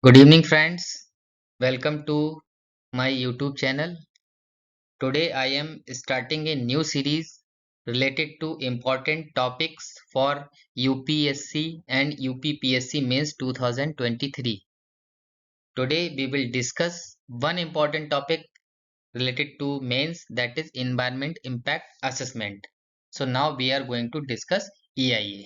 Good evening, friends. Welcome to my YouTube channel. Today, I am starting a new series related to important topics for UPSC and UPPSC Mains 2023. Today, we will discuss one important topic related to mains, that is Environment Impact Assessment. So, now we are going to discuss EIA.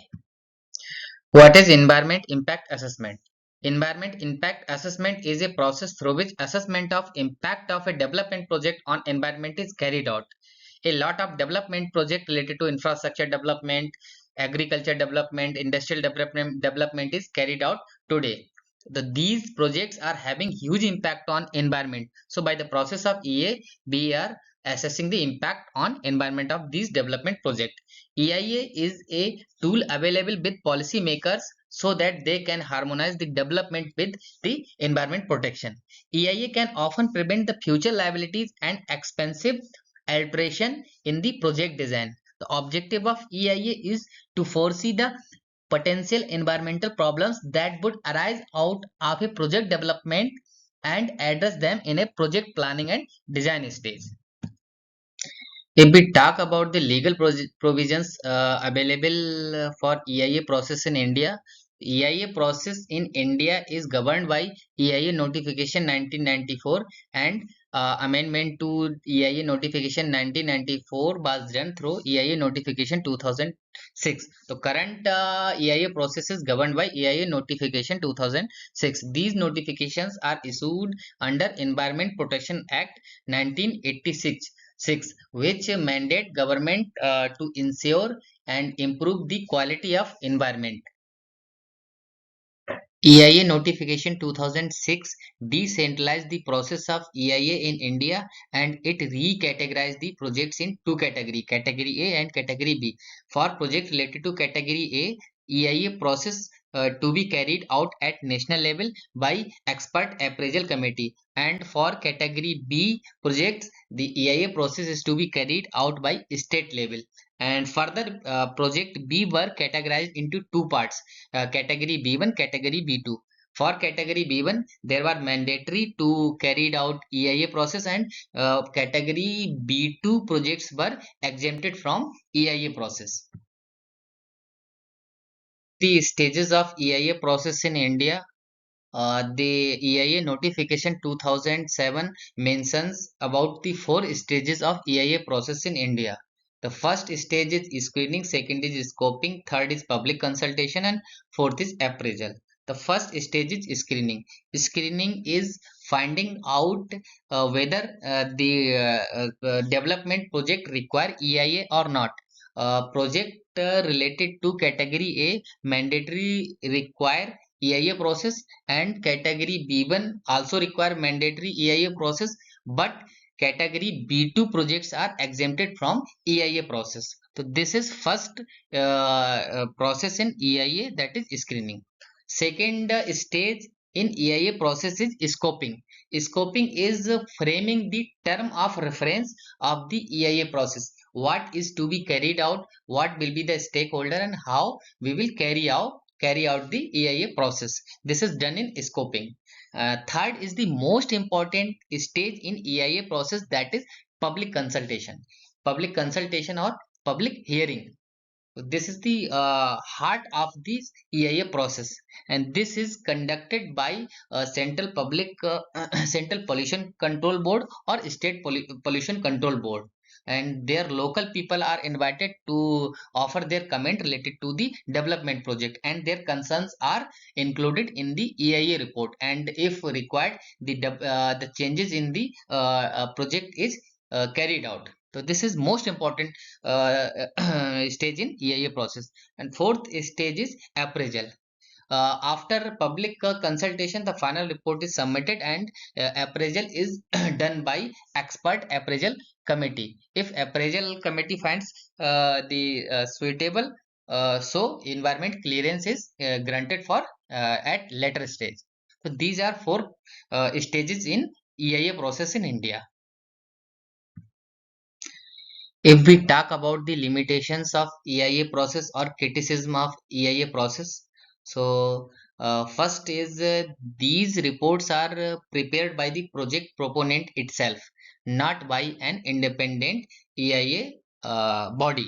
What is Environment Impact Assessment? Environment Impact Assessment is a process through which assessment of impact of a development project on environment is carried out. A lot of development project related to infrastructure development, agriculture development, industrial development is carried out today. These projects are having huge impact on environment. So by the process of EA, we are assessing the impact on environment of these development project. EIA is a tool available with policy makers so that they can harmonize the development with the environment protection. EIA can often prevent the future liabilities and expensive alteration in the project design. The objective of EIA is to foresee the potential environmental problems that would arise out of a project development and address them in a project planning and design stage. If we talk about the legal provisions available for EIA process in India, EIA process in India is governed by EIA notification 1994 and amendment to EIA notification 1994 was done through EIA notification 2006. The current EIA process is governed by EIA notification 2006. These notifications are issued under Environment Protection Act 1986 which mandate government to ensure and improve the quality of environment. EIA notification 2006 decentralized the process of EIA in India and it recategorized the projects in two categories, category A and category B. For projects related to category A, EIA process to be carried out at national level by expert appraisal committee, and for category B projects the EIA process is to be carried out by state level. And further, project B were categorized into two parts, category B1, category B2. For category B1, there were mandatory to carried out EIA process, and category B2 projects were exempted from EIA process. The stages of EIA process in India. The EIA notification 2007 mentions about the four stages of EIA process in India. The first stage is screening, second is scoping, third is public consultation, and fourth is appraisal. The first stage is screening. Screening is finding out whether the development project require EIA or not. Project related to category A mandatory require EIA process, and category B1 also require mandatory EIA process, but category B2 projects are exempted from EIA process. So this is first process in EIA, that is screening. Second stage in EIA process is scoping. Scoping is framing the term of reference of the EIA process. What is to be carried out, what will be the stakeholder, and how we will carry out the EIA process. This is done in scoping. Third is the most important stage in EIA process, that is public consultation. Public consultation or public hearing. This is the heart of this EIA process, and this is conducted by central public central pollution control board or state pollution control board, and their local people are invited to offer their comment related to the development project, and their concerns are included in the EIA report, and if required the changes in the project is carried out. So this is most important stage in EIA process. And fourth stage is appraisal. After public consultation, the final report is submitted, and appraisal is done by expert appraisal committee. If appraisal committee finds the suitable, so environment clearance is granted for at later stage. So these are four stages in EIA process in India. If we talk about the limitations of EIA process or criticism of EIA process, so First is these reports are prepared by the project proponent itself, not by an independent EIA body.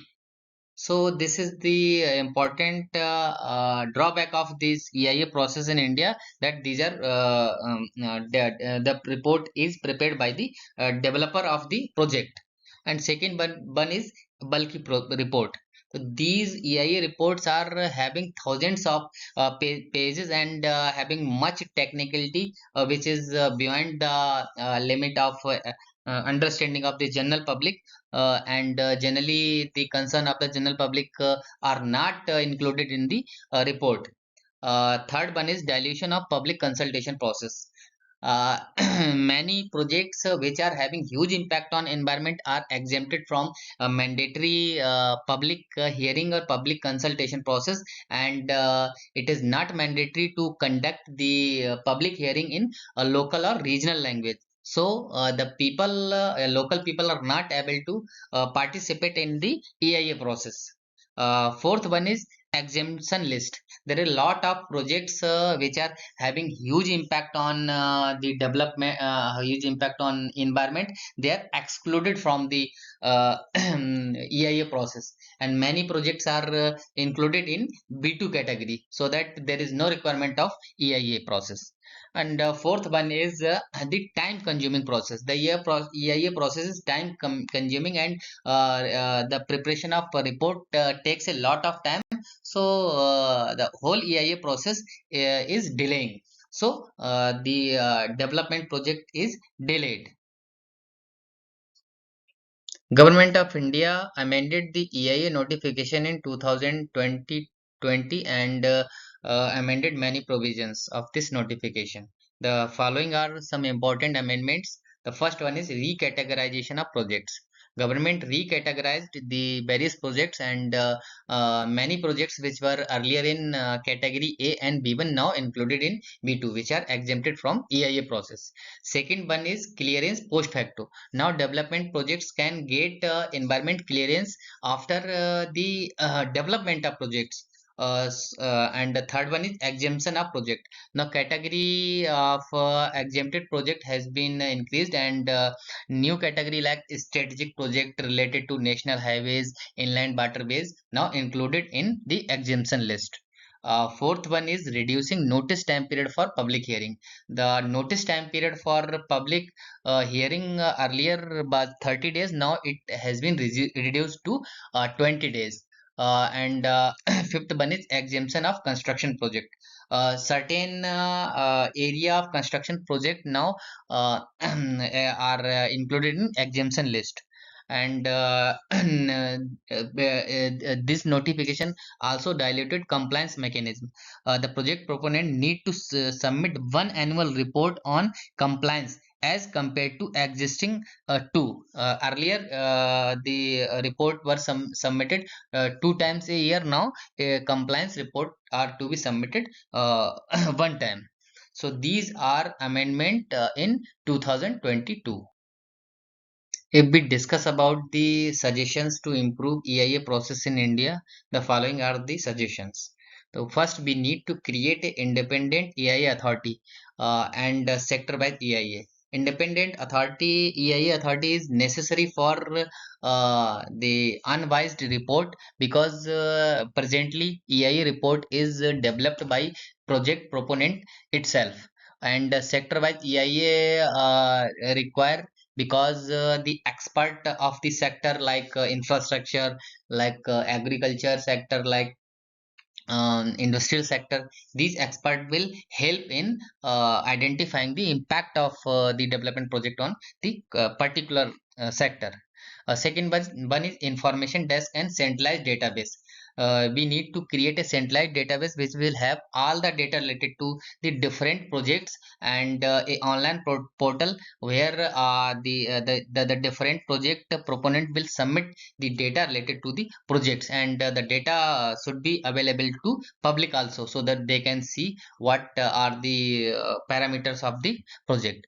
So this is the important drawback of this EIA process in India, that these are the report is prepared by the developer of the project. And second one is bulky report. So these EIA reports are having thousands of pages and having much technicality, which is beyond the limit of understanding of the general public, and generally the concern of the general public are not included in the report. Third one is dilution of public consultation process. uh, Many projects which are having huge impact on environment are exempted from a mandatory public hearing or public consultation process, and it is not mandatory to conduct the public hearing in a local or regional language. So the people, local people are not able to participate in the EIA process. Fourth one is exemption list. There are a lot of projects which are having huge impact on the development, huge impact on environment. They are excluded from the EIA process, and many projects are included in B2 category, so that there is no requirement of EIA process. And fourth one is the time consuming process. The EIA process is time consuming, and the preparation of a report takes a lot of time. So the whole EIA process is delaying. So the development project is delayed. Government of India amended the EIA notification in 2020 and amended many provisions of this notification. The following are some important amendments. The first one is recategorization of projects. Government recategorized the various projects, and many projects which were earlier in category A and B1 now included in B2, which are exempted from EIA process. Second one is clearance post facto. Now development projects can get environment clearance after the development of projects. And the third one is exemption of project. Now category of exempted project has been increased, and new category like strategic project related to national highways, inland waterways now included in the exemption list. Fourth one is reducing notice time period for public hearing. The notice time period for public hearing earlier was 30 days. Now it has been reduced to 20 days. And fifth one is exemption of construction project. Certain area of construction project now are included in exemption list. And this notification also diluted compliance mechanism. The project proponent need to submit one annual report on compliance as compared to existing two. Earlier, the report were submitted two times a year. Now, a compliance report are to be submitted one time. So these are amendment in 2022. If we discuss about the suggestions to improve EIA process in India, the following are the suggestions. So first, we need to create an independent EIA authority and sector-wise EIA. Independent authority, EIA authority is necessary for the unbiased report, because presently EIA report is developed by project proponent itself, and sector-wise EIA require, because the expert of the sector like infrastructure, like agriculture sector, like industrial sector, these expert will help in identifying the impact of the development project on the particular sector. Second one is information desk and centralized database. We need to create a centralized database which will have all the data related to the different projects, and a online portal where the different project proponent will submit the data related to the projects, and the data should be available to public also, so that they can see what are the parameters of the project.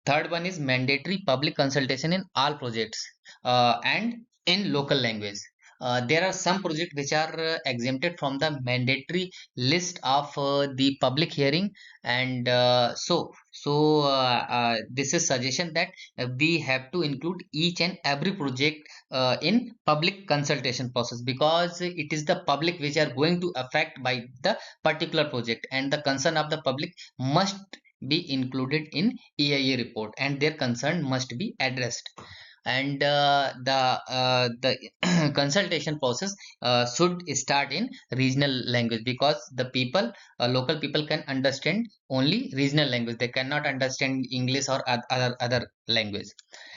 Third one is mandatory public consultation in all projects and in local language. there are some projects which are exempted from the mandatory list of the public hearing, and this is suggestion that we have to include each and every project in public consultation process, because it is the public which are going to affect by the particular project, and the concern of the public must be included in EIA report, and their concern must be addressed. And the consultation process should start in regional language, because the people, local people, can understand only regional language. They cannot understand English or other language.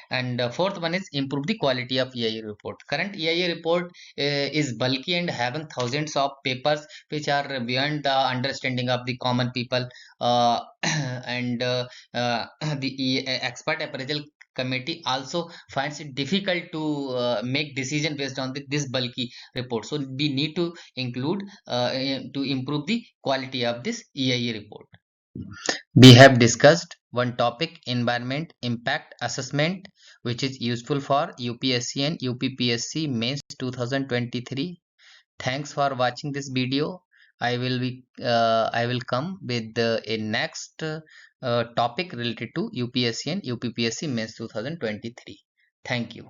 And fourth one is improve the quality of EIA report. Current EIA report is bulky and having thousands of papers which are beyond the understanding of the common people. And the expert appraisal committee also finds it difficult to make decision based on this bulky report. So we need to include to improve the quality of this EIA report. We have discussed one topic, environment impact assessment, which is useful for UPSC and UPPSC Mains 2023. Thanks for watching this video. I will come with a next topic related to UPSC and UPPSC Mains 2023. Thank you.